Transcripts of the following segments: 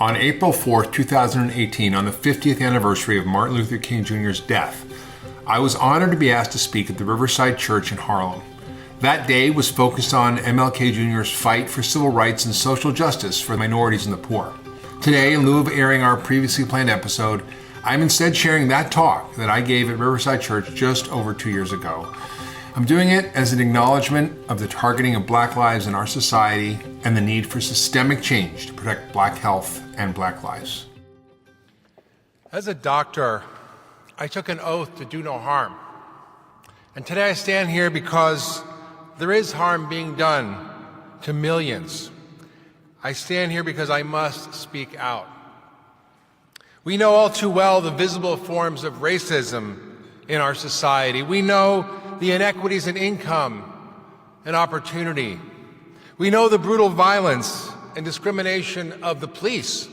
On April 4th, 2018, on the 50th anniversary of Martin Luther King Jr.'s death, I was honored to be asked to speak at the Riverside Church in Harlem. That day was focused on MLK Jr.'s fight for civil rights and social justice for minorities and the poor. Today, in lieu of airing our previously planned episode, I'm instead sharing that talk that I gave at Riverside Church just over 2 years ago. I'm doing it as an acknowledgement of the targeting of Black lives in our society and the need for systemic change to protect Black health and Black lives. As a doctor, I took an oath to do no harm. And today I stand here because there is harm being done to millions. I stand here because I must speak out. We know all too well the visible forms of racism in our society. We know the inequities in income and opportunity. We know the brutal violence and discrimination of the police.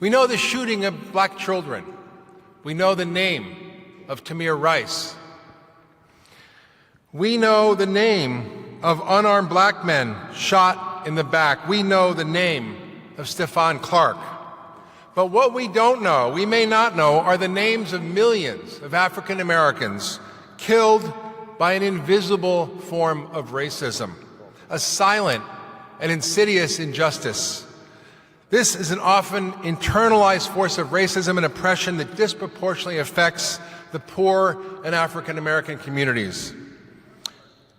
We know the shooting of Black children. We know the name of Tamir Rice. We know the name of unarmed Black men shot in the back. We know the name of Stephon Clark. But what we don't know, we may not know, are the names of millions of African Americans killed by an invisible form of racism, a silent and insidious injustice. This is an often internalized force of racism and oppression that disproportionately affects the poor and African American communities.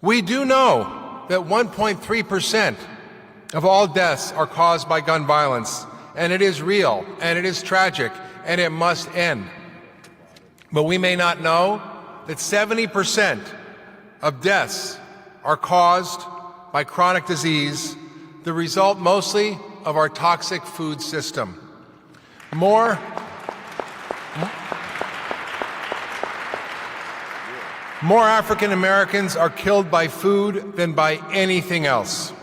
We do know that 1.3% of all deaths are caused by gun violence, and it is real, and it is tragic, and it must end. But we may not know that 70% of deaths are caused by chronic disease, the result mostly of our toxic food system. More African Americans are killed by food than by anything else.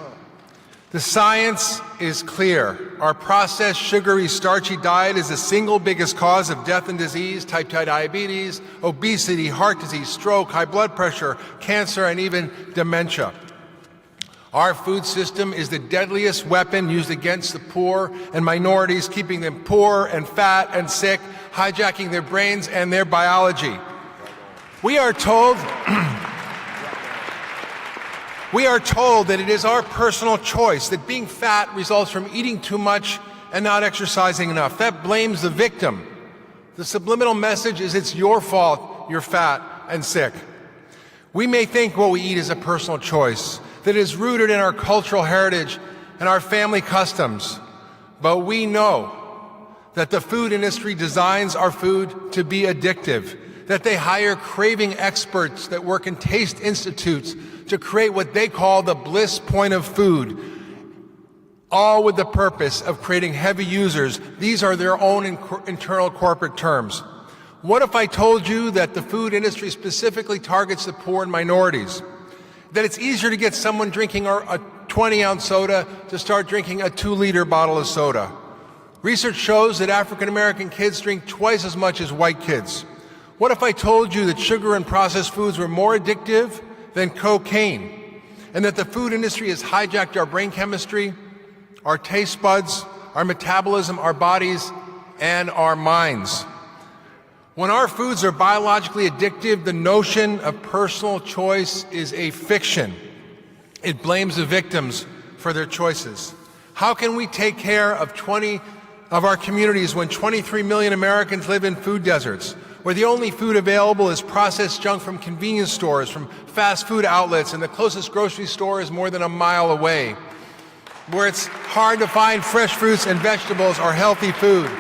The science is clear. Our processed, sugary, starchy diet is the single biggest cause of death and disease: type 2 diabetes, obesity, heart disease, stroke, high blood pressure, cancer, and even dementia. Our food system is the deadliest weapon used against the poor and minorities, keeping them poor and fat and sick, hijacking their brains and their biology. We are told that it is our personal choice, that being fat results from eating too much and not exercising enough. That blames the victim. The subliminal message is it's your fault you're fat and sick. We may think what we eat is a personal choice, that is rooted in our cultural heritage and our family customs, but we know that the food industry designs our food to be addictive, that they hire craving experts that work in taste institutes to create what they call the bliss point of food, all with the purpose of creating heavy users. These are their own internal corporate terms. What if I told you that the food industry specifically targets the poor and minorities? That it's easier to get someone drinking a 20-ounce soda to start drinking a 2-liter bottle of soda? Research shows that African American kids drink twice as much as white kids. What if I told you that sugar and processed foods were more addictive than cocaine, and that the food industry has hijacked our brain chemistry, our taste buds, our metabolism, our bodies, and our minds? When our foods are biologically addictive, the notion of personal choice is a fiction. It blames the victims for their choices. How can we take care of our communities when 23 million Americans live in food deserts, where the only food available is processed junk from convenience stores, from fast food outlets, and the closest grocery store is more than a mile away, where it's hard to find fresh fruits and vegetables or healthy food?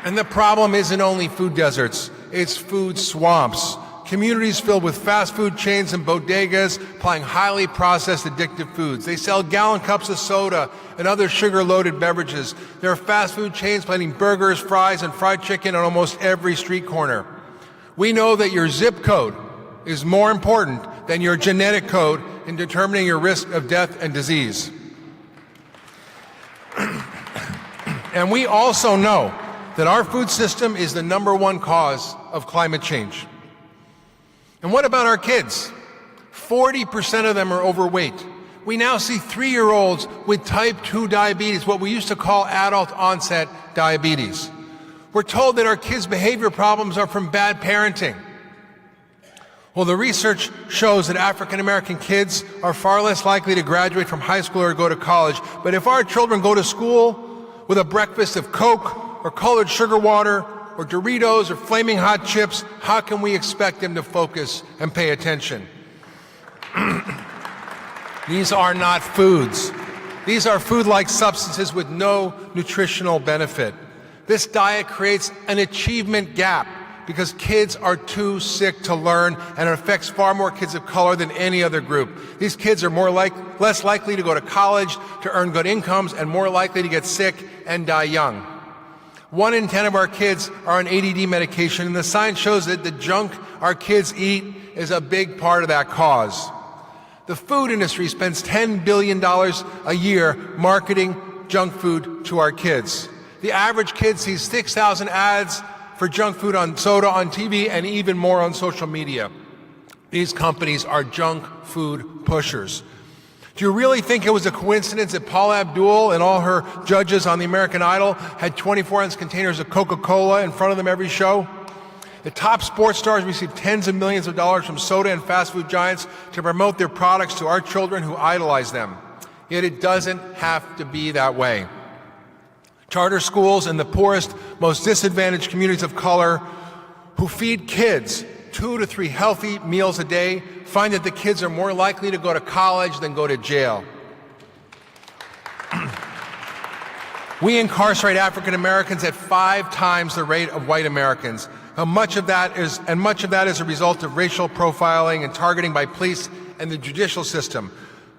And the problem isn't only food deserts, it's food swamps. Communities filled with fast food chains and bodegas applying highly processed addictive foods. They sell gallon cups of soda and other sugar-loaded beverages. There are fast food chains planting burgers, fries, and fried chicken on almost every street corner. We know that your zip code is more important than your genetic code in determining your risk of death and disease. And we also know that our food system is the #1 cause of climate change. And what about our kids? 40% of them are overweight. we now see 3-year-olds with type 2 diabetes, what we used to call adult onset diabetes. We're told that our kids' behavior problems are from bad parenting. Well, the research shows that African American kids are far less likely to graduate from high school or go to college. But if our children go to school with a breakfast of Coke or colored sugar water or Doritos or flaming hot chips, how can we expect them to focus and pay attention? These are not foods. These are food-like substances with no nutritional benefit. This diet creates an achievement gap because kids are too sick to learn, and it affects far more kids of color than any other group. These kids are less likely to go to college, to earn good incomes, and more likely to get sick and die young. 1 in 10 of our kids are on ADD medication, and the science shows that the junk our kids eat is a big part of that cause. The food industry spends $10 billion a year marketing junk food to our kids. The average kid sees 6,000 ads for junk food on soda on TV and even more on social media. These companies are junk food pushers. Do you really think it was a coincidence that Paula Abdul and all her judges on the American Idol had 24-ounce containers of Coca-Cola in front of them every show? The top sports stars receive tens of millions of dollars from soda and fast food giants to promote their products to our children who idolize them. Yet it doesn't have to be that way. Charter schools in the poorest, most disadvantaged communities of color who feed kids 2 to 3 healthy meals a day find that the kids are more likely to go to college than go to jail. We incarcerate African Americans at 5 times the rate of white Americans. Much of that is a result of racial profiling and targeting by police and the judicial system.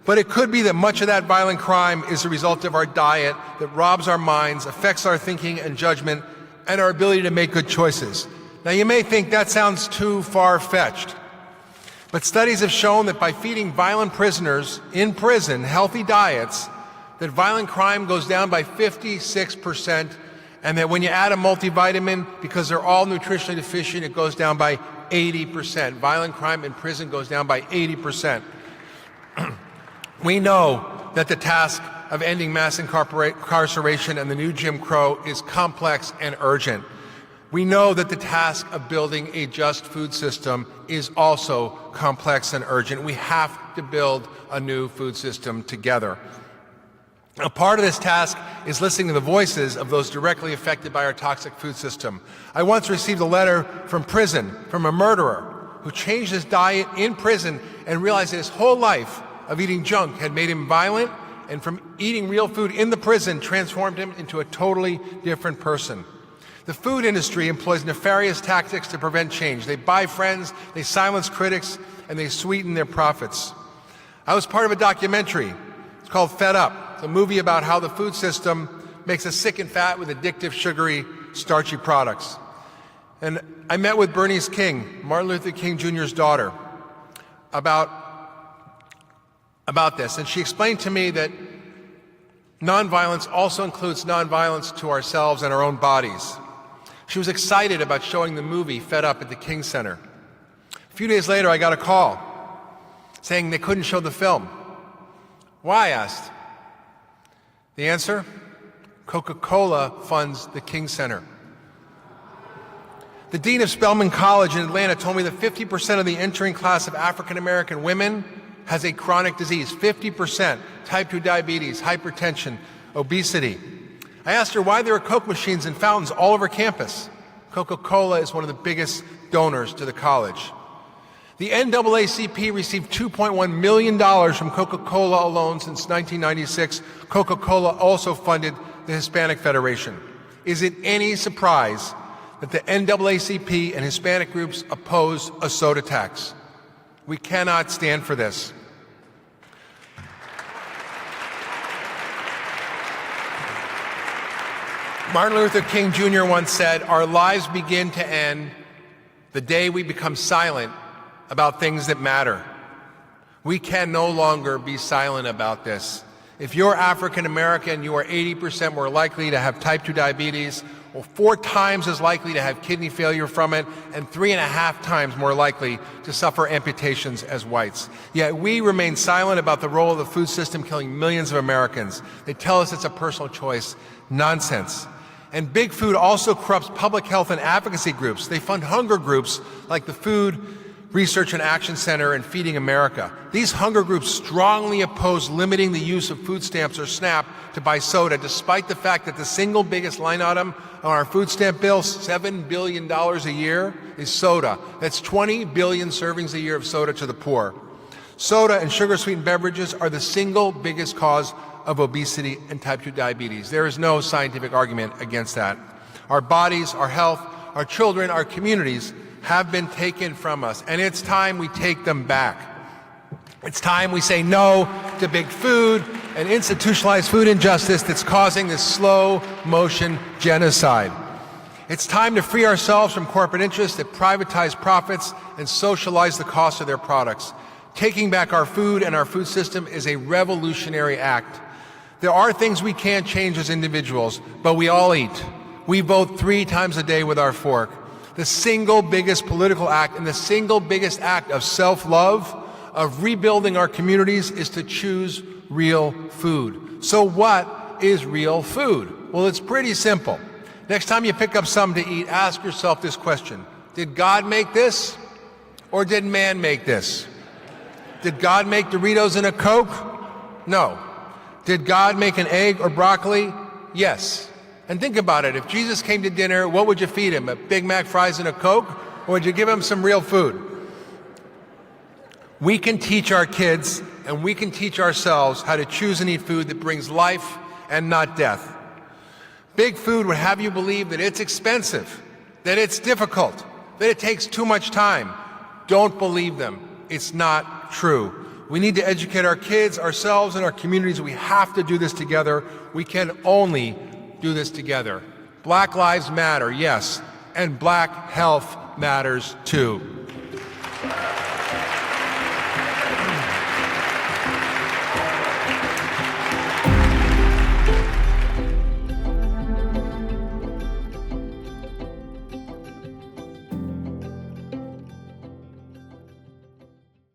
But it could be that much of that violent crime is a result of our diet that robs our minds, affects our thinking and judgment, and our ability to make good choices. Now, you may think that sounds too far-fetched, but studies have shown that by feeding violent prisoners in prison healthy diets, that violent crime goes down by 56%, and that when you add a multivitamin, because they're all nutritionally deficient, it goes down by 80%. Violent crime in prison goes down by 80%. We know that the task of ending mass incarceration and the new Jim Crow is complex and urgent. We know that the task of building a just food system is also complex and urgent. We have to build a new food system together. A part of this task is listening to the voices of those directly affected by our toxic food system. I once received a letter from prison from a murderer who changed his diet in prison and realized that his whole life of eating junk had made him violent, and from eating real food in the prison transformed him into a totally different person. The food industry employs nefarious tactics to prevent change. They buy friends, they silence critics, and they sweeten their profits. I was part of a documentary. It's called Fed Up. It's a movie about how the food system makes us sick and fat with addictive, sugary, starchy products. And I met with Bernice King, Martin Luther King Jr.'s daughter, about this, and she explained to me that nonviolence also includes nonviolence to ourselves and our own bodies. She was excited about showing the movie Fed Up at the King Center. A few days later, I got a call saying they couldn't show the film. Why? I asked. The answer? Coca-Cola funds the King Center. The dean of Spelman College in Atlanta told me that 50% of the entering class of African American women has a chronic disease, 50%, type 2 diabetes, hypertension, obesity. I asked her why there are Coke machines and fountains all over campus. Coca-Cola is one of the biggest donors to the college. The NAACP received $2.1 million from Coca-Cola alone since 1996. Coca-Cola also funded the Hispanic Federation. Is it any surprise that the NAACP and Hispanic groups oppose a soda tax? We cannot stand for this. Martin Luther King Jr. once said, "Our lives begin to end the day we become silent about things that matter." We can no longer be silent about this. If you're African American, you are 80% more likely to have type 2 diabetes 4 times as likely to have kidney failure from it, and 3.5 times more likely to suffer amputations as whites. Yet we remain silent about the role of the food system killing millions of Americans. They tell us it's a personal choice. Nonsense. And big food also corrupts public health and advocacy groups. They fund hunger groups like the Food Research and Action Center and Feeding America. These hunger groups strongly oppose limiting the use of food stamps or SNAP to buy soda, despite the fact that the single biggest line item on our food stamp bill, $7 billion a year, is soda. That's 20 billion servings a year of soda to the poor. Soda and sugar-sweetened beverages are the single biggest cause of obesity and type 2 diabetes. There is no scientific argument against that. Our bodies, our health, our children, our communities have been taken from us, and it's time we take them back. It's time we say no to big food and institutionalized food injustice that's causing this slow motion genocide. It's time to free ourselves from corporate interests that privatize profits and socialize the cost of their products. Taking back our food and our food system is a revolutionary act. There are things we can't change as individuals, but we all eat. We vote 3 times a day with our fork. The single biggest political act and the single biggest act of self-love, of rebuilding our communities, is to choose real food. So what is real food? Well, it's pretty simple. Next time you pick up something to eat, ask yourself this question. Did God make this, or did man make this? Did God make Doritos and a Coke? No. Did God make an egg or broccoli? Yes. And think about it. If Jesus came to dinner, what would you feed him? A Big Mac, fries, and a Coke? Or would you give him some real food? We can teach our kids, and we can teach ourselves how to choose and eat food that brings life and not death. Big food would have you believe that it's expensive, that it's difficult, that it takes too much time. Don't believe them. It's not true. We need to educate our kids, ourselves, and our communities. We have to do this together. We can only do this together. Black lives matter, yes, and black health matters too.